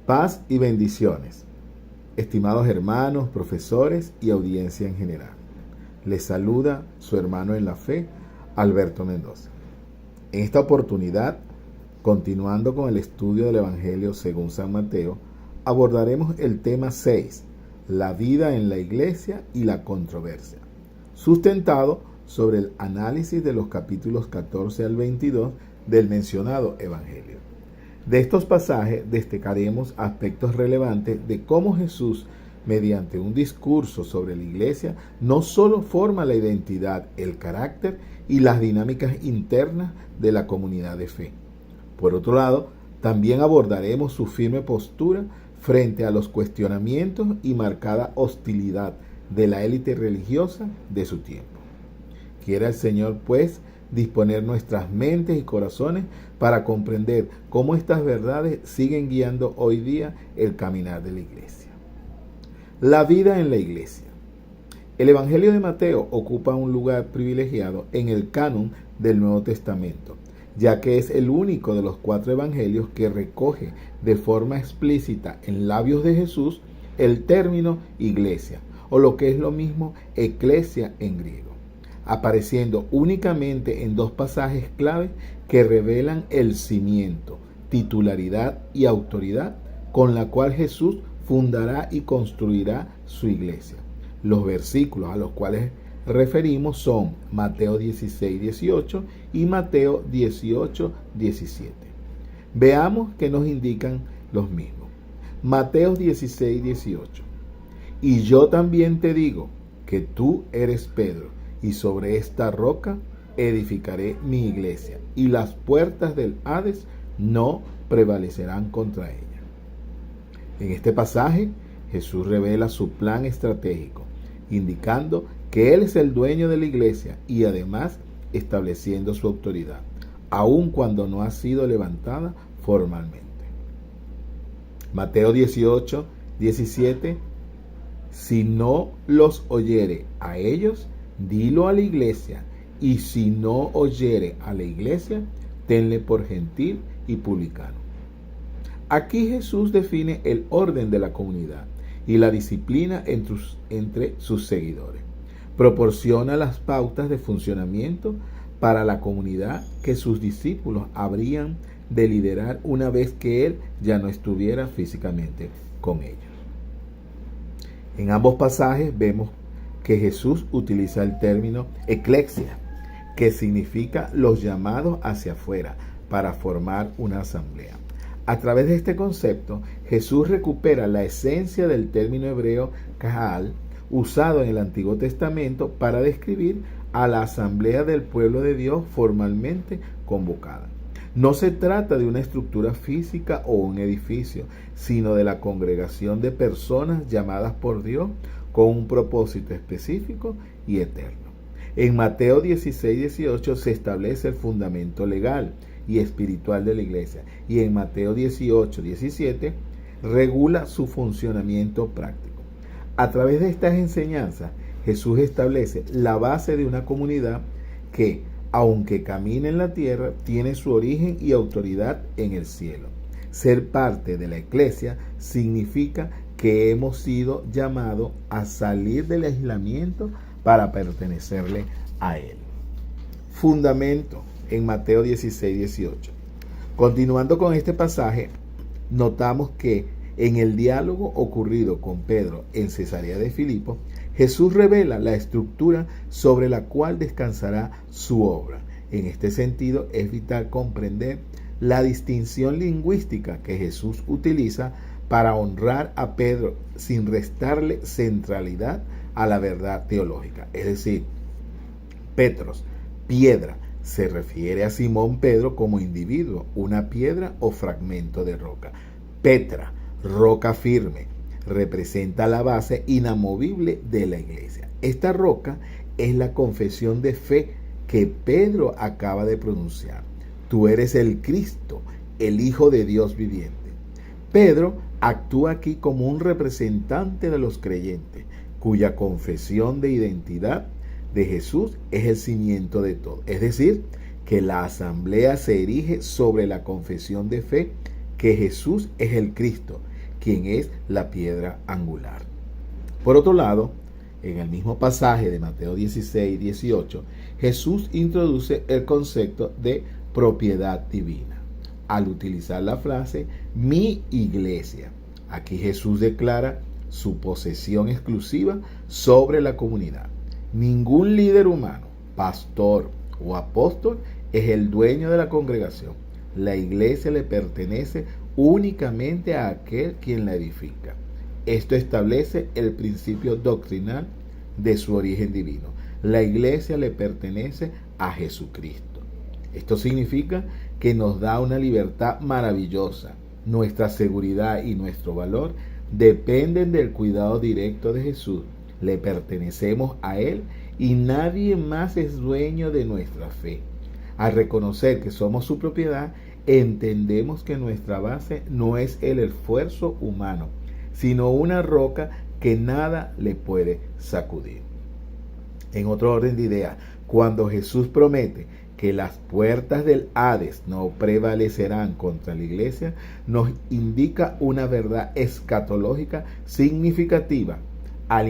Paz y bendiciones, estimados hermanos, profesores y audiencia en general. Les saluda su hermano en la fe, Alberto Mendoza. En esta oportunidad, continuando con el estudio del Evangelio según San Mateo, abordaremos el tema 6, la vida en la iglesia y la controversia, sustentado sobre el análisis de los capítulos 14 al 22 del mencionado Evangelio. De estos pasajes destacaremos aspectos relevantes de cómo Jesús, mediante un discurso sobre la iglesia, no solo forma la identidad, el carácter y las dinámicas internas de la comunidad de fe. Por otro lado, también abordaremos su firme postura frente a los cuestionamientos y marcada hostilidad de la élite religiosa de su tiempo. Quiera el Señor, pues, disponer nuestras mentes y corazones para comprender cómo estas verdades siguen guiando hoy día el caminar de la iglesia. La vida en la iglesia. El Evangelio de Mateo ocupa un lugar privilegiado en el canon del Nuevo Testamento, ya que es el único de los 4 evangelios que recoge de forma explícita en labios de Jesús el término iglesia, o lo que es lo mismo, eclesia en griego, apareciendo únicamente en 2 pasajes clave que revelan el cimiento, titularidad y autoridad con la cual Jesús fundará y construirá su iglesia. Los versículos a los cuales referimos son Mateo 16, 18 y Mateo 18, 17. Veamos qué nos indican los mismos. Mateo 16, 18. Y yo también te digo que tú eres Pedro, y sobre esta roca edificaré mi iglesia, y las puertas del Hades no prevalecerán contra ella. En este pasaje, Jesús revela su plan estratégico, indicando que Él es el dueño de la iglesia y además estableciendo su autoridad, aun cuando no ha sido levantada formalmente. Mateo 18, 17. Si no los oyere a ellos, dilo a la iglesia, y si no oyere a la iglesia, tenle por gentil y publicano. Aquí Jesús define el orden de la comunidad y la disciplina entre sus seguidores. Proporciona las pautas de funcionamiento para la comunidad que sus discípulos habrían de liderar una vez que Él ya no estuviera físicamente con ellos. En ambos pasajes vemos que Jesús utiliza el término eclesia, que significa los llamados hacia afuera para formar una asamblea. A través de este concepto, Jesús recupera la esencia del término hebreo kahal, usado en el Antiguo Testamento para describir a la asamblea del pueblo de Dios formalmente convocada. No se trata de una estructura física o un edificio, sino de la congregación de personas llamadas por Dios con un propósito específico y eterno. En Mateo 16, 18 se establece el fundamento legal y espiritual de la iglesia, y en Mateo 18, 17 regula su funcionamiento práctico. A través de estas enseñanzas, Jesús establece la base de una comunidad que, aunque camina en la tierra, tiene su origen y autoridad en el cielo. Ser parte de la iglesia significa que hemos sido llamados a salir del aislamiento para pertenecerle a Él. Fundamento en Mateo 16, 18. Continuando con este pasaje, notamos que en el diálogo ocurrido con Pedro en Cesarea de Filipo, Jesús revela la estructura sobre la cual descansará su obra. En este sentido, es vital comprender la distinción lingüística que Jesús utiliza para honrar a Pedro sin restarle centralidad a la verdad teológica. Es decir, Petros, piedra, se refiere a Simón Pedro como individuo, una piedra o fragmento de roca. Petra, roca firme, representa la base inamovible de la iglesia. Esta roca es la confesión de fe que Pedro acaba de pronunciar. Tú eres el Cristo, el Hijo de Dios viviente. Pedro actúa aquí como un representante de los creyentes, cuya confesión de identidad de Jesús es el cimiento de todo. Es decir, que la asamblea se erige sobre la confesión de fe que Jesús es el Cristo, quien es la piedra angular. Por otro lado, en el mismo pasaje de Mateo 16 y 18, Jesús introduce el concepto de propiedad divina al utilizar la frase mi iglesia. Aquí Jesús declara su posesión exclusiva sobre la comunidad. Ningún líder humano, pastor o apóstol es el dueño de la congregación. La iglesia le pertenece únicamente a aquel quien la edifica. Esto establece el principio doctrinal de su origen divino. La iglesia le pertenece a Jesucristo. Esto significa que nos da una libertad maravillosa. Nuestra seguridad y nuestro valor dependen del cuidado directo de Jesús. Le pertenecemos a Él y nadie más es dueño de nuestra fe. Al reconocer que somos su propiedad, entendemos que nuestra base no es el esfuerzo humano, sino una roca que nada le puede sacudir. En otro orden de ideas, cuando Jesús promete que las puertas del Hades no prevalecerán contra la iglesia, nos indica una verdad escatológica significativa al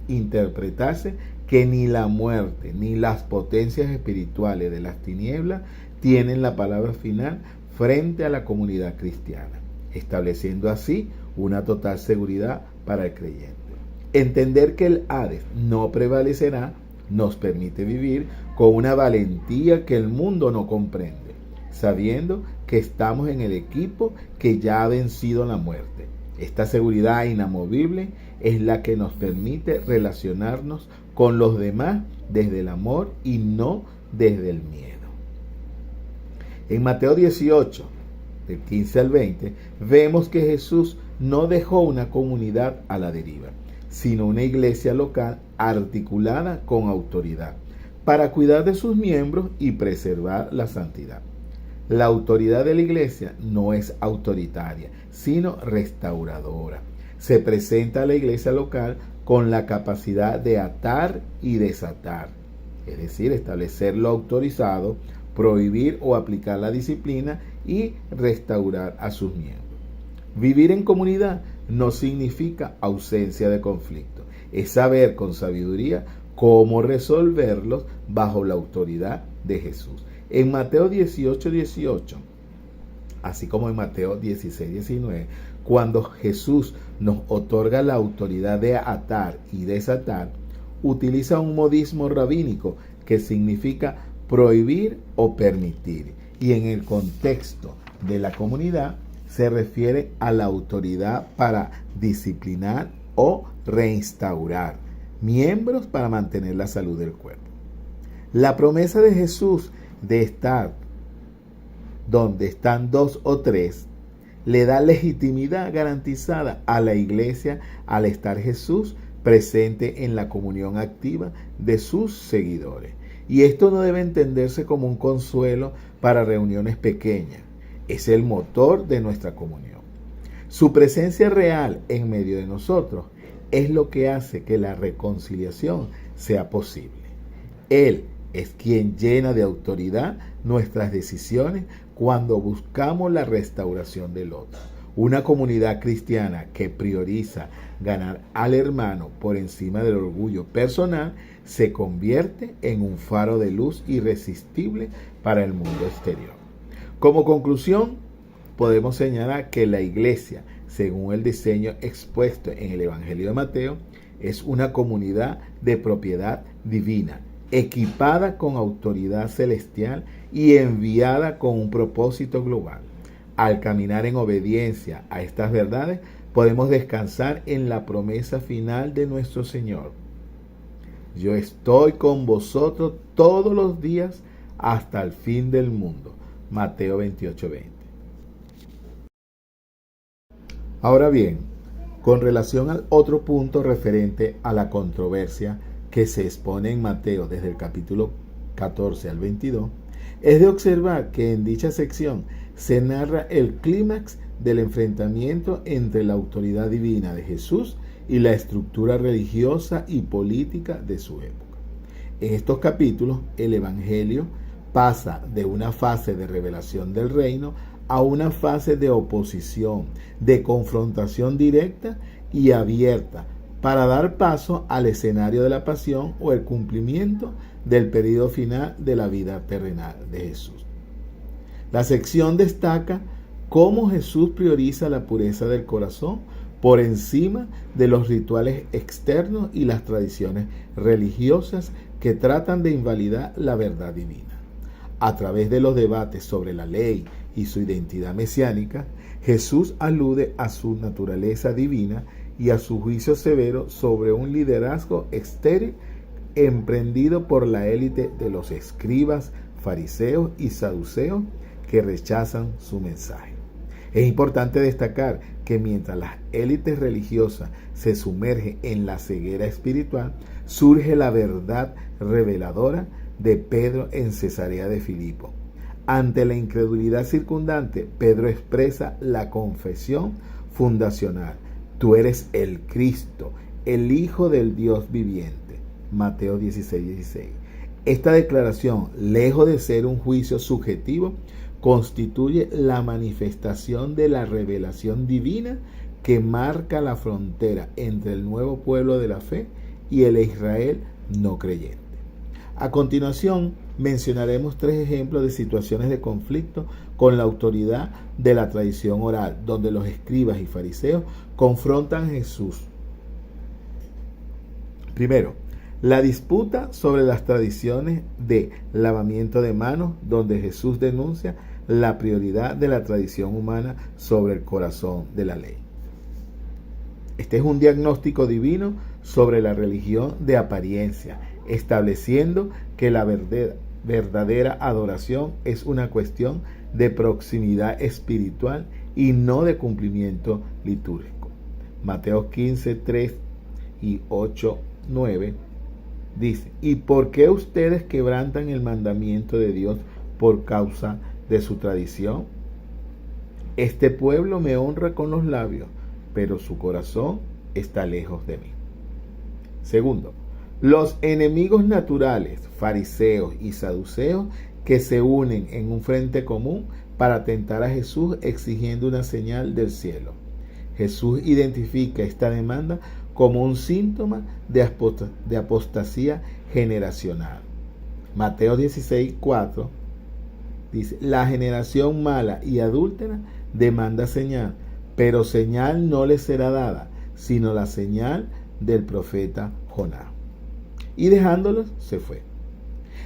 interpretarse que ni la muerte ni las potencias espirituales de las tinieblas tienen la palabra final frente a la comunidad cristiana, estableciendo así una total seguridad para el creyente. Entender que el Hades no prevalecerá nos permite vivir con una valentía que el mundo no comprende, sabiendo que estamos en el equipo que ya ha vencido la muerte. Esta seguridad inamovible es la que nos permite relacionarnos con los demás desde el amor y no desde el miedo. En Mateo 18, del 15 al 20, vemos que Jesús no dejó una comunidad a la deriva, sino una iglesia local articulada con autoridad, para cuidar de sus miembros y preservar la santidad. La autoridad de la iglesia no es autoritaria, sino restauradora. Se presenta a la iglesia local con la capacidad de atar y desatar, es decir, establecer lo autorizado, prohibir o aplicar la disciplina y restaurar a sus miembros. Vivir en comunidad no significa ausencia de conflicto, es saber con sabiduría cómo resolverlos bajo la autoridad de Jesús. En Mateo 18, así como en Mateo 16, cuando Jesús nos otorga la autoridad de atar y desatar, utiliza un modismo rabínico que significa prohibir o permitir, y en el contexto de la comunidad se refiere a la autoridad para disciplinar o reinstaurar miembros para mantener la salud del cuerpo. La promesa de Jesús de estar donde están dos o tres le da legitimidad garantizada a la iglesia al estar Jesús presente en la comunión activa de sus seguidores. Y esto no debe entenderse como un consuelo para reuniones pequeñas. Es el motor de nuestra comunión. Su presencia real en medio de nosotros es lo que hace que la reconciliación sea posible. Él es quien llena de autoridad nuestras decisiones cuando buscamos la restauración del otro. Una comunidad cristiana que prioriza ganar al hermano por encima del orgullo personal se convierte en un faro de luz irresistible para el mundo exterior. Como conclusión, podemos señalar que la iglesia, según el diseño expuesto en el Evangelio de Mateo, es una comunidad de propiedad divina, equipada con autoridad celestial y enviada con un propósito global. Al caminar en obediencia a estas verdades, podemos descansar en la promesa final de nuestro Señor. Yo estoy con vosotros todos los días hasta el fin del mundo. Mateo 28:20. Ahora bien, con relación al otro punto referente a la controversia que se expone en Mateo desde el capítulo 14 al 22, es de observar que en dicha sección se narra el clímax del enfrentamiento entre la autoridad divina de Jesús y la estructura religiosa y política de su época. En estos capítulos, el Evangelio pasa de una fase de revelación del reino a una fase de oposición, de confrontación directa y abierta, para dar paso al escenario de la pasión o el cumplimiento del periodo final de la vida terrenal de Jesús. La sección destaca cómo Jesús prioriza la pureza del corazón por encima de los rituales externos y las tradiciones religiosas que tratan de invalidar la verdad divina. A través de los debates sobre la ley y su identidad mesiánica, Jesús alude a su naturaleza divina y a su juicio severo sobre un liderazgo estéril emprendido por la élite de los escribas, fariseos y saduceos que rechazan su mensaje. Es importante destacar que mientras las élites religiosas se sumergen en la ceguera espiritual, surge la verdad reveladora de Pedro en Cesarea de Filipo. Ante la incredulidad circundante, Pedro expresa la confesión fundacional: tú eres el Cristo, el Hijo del Dios viviente. Mateo 16:16. Esta declaración, lejos de ser un juicio subjetivo, constituye la manifestación de la revelación divina que marca la frontera entre el nuevo pueblo de la fe y el Israel no creyente. A continuación, mencionaremos 3 ejemplos de situaciones de conflicto con la autoridad de la tradición oral, donde los escribas y fariseos confrontan a Jesús. Primero, la disputa sobre las tradiciones de lavamiento de manos, donde Jesús denuncia la prioridad de la tradición humana sobre el corazón de la ley. Este es un diagnóstico divino sobre la religión de apariencia, estableciendo que la verdadera adoración es una cuestión de proximidad espiritual y no de cumplimiento litúrgico. Mateo 15:3 y 8:9 dice: ¿y por qué ustedes quebrantan el mandamiento de Dios por causa de su tradición? Este pueblo me honra con los labios, pero su corazón está lejos de mí. Segundo, los enemigos naturales, fariseos y saduceos, que se unen en un frente común para tentar a Jesús exigiendo una señal del cielo. Jesús identifica esta demanda como un síntoma de apostasía generacional. Mateo 16:4 dice: la generación mala y adúltera demanda señal, pero señal no le será dada, sino la señal del profeta Jonás. Y dejándolos, se fue.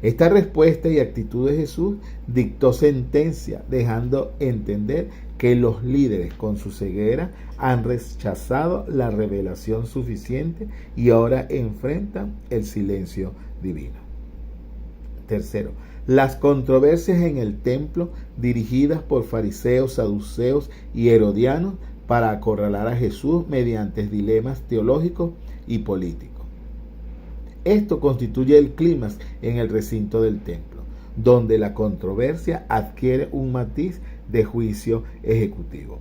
Esta respuesta y actitud de Jesús dictó sentencia, dejando entender que los líderes con su ceguera han rechazado la revelación suficiente y ahora enfrentan el silencio divino. Tercero, las controversias en el templo dirigidas por fariseos, saduceos y herodianos para acorralar a Jesús mediante dilemas teológicos y políticos. Esto constituye el clímax en el recinto del templo, donde la controversia adquiere un matiz de juicio ejecutivo.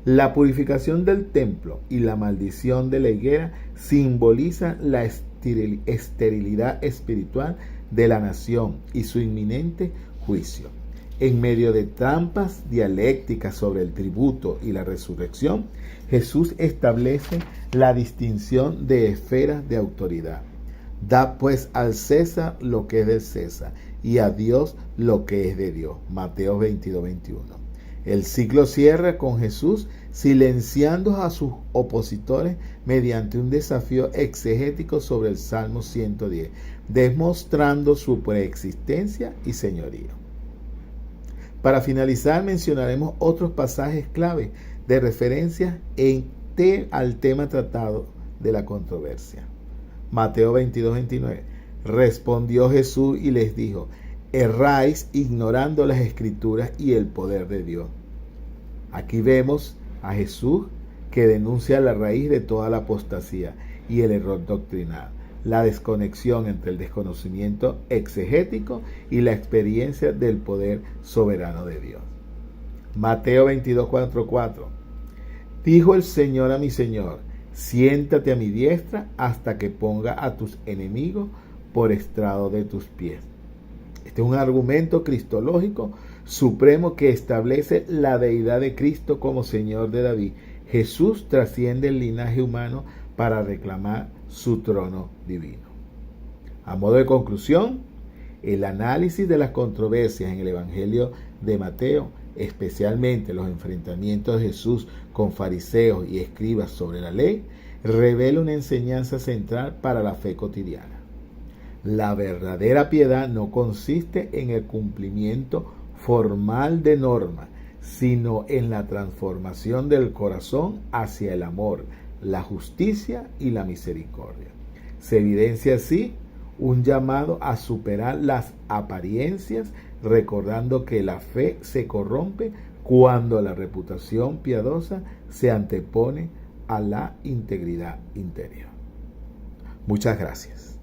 La purificación del templo y la maldición de la higuera simbolizan la esterilidad espiritual de la nación y su inminente juicio. En medio de trampas dialécticas sobre el tributo y la resurrección, Jesús establece la distinción de esferas de autoridad. Da pues al César lo que es del César y a Dios lo que es de Dios. Mateo 22:21. El ciclo cierra con Jesús silenciando a sus opositores mediante un desafío exegético sobre el Salmo 110, demostrando su preexistencia y señorío. Para finalizar, mencionaremos otros pasajes clave de referencia al tema tratado de la controversia. Mateo 22:29. Respondió Jesús y les dijo: erráis ignorando las Escrituras y el poder de Dios. Aquí vemos a Jesús que denuncia la raíz de toda la apostasía y el error doctrinal, la desconexión entre el desconocimiento exegético y la experiencia del poder soberano de Dios. Mateo 22:4. Dijo el Señor a mi Señor: siéntate a mi diestra hasta que ponga a tus enemigos por estrado de tus pies. Este es un argumento cristológico supremo que establece la deidad de Cristo como Señor de David, Jesús trasciende el linaje humano para reclamar su trono divino. A modo de conclusión, el análisis de las controversias en el Evangelio de Mateo, especialmente los enfrentamientos de Jesús con fariseos y escribas sobre la ley, revela una enseñanza central para la fe cotidiana. La verdadera piedad no consiste en el cumplimiento formal de normas, sino en la transformación del corazón hacia el amor, la justicia y la misericordia. Se evidencia así un llamado a superar las apariencias, recordando que la fe se corrompe cuando la reputación piadosa se antepone a la integridad interior. Muchas gracias.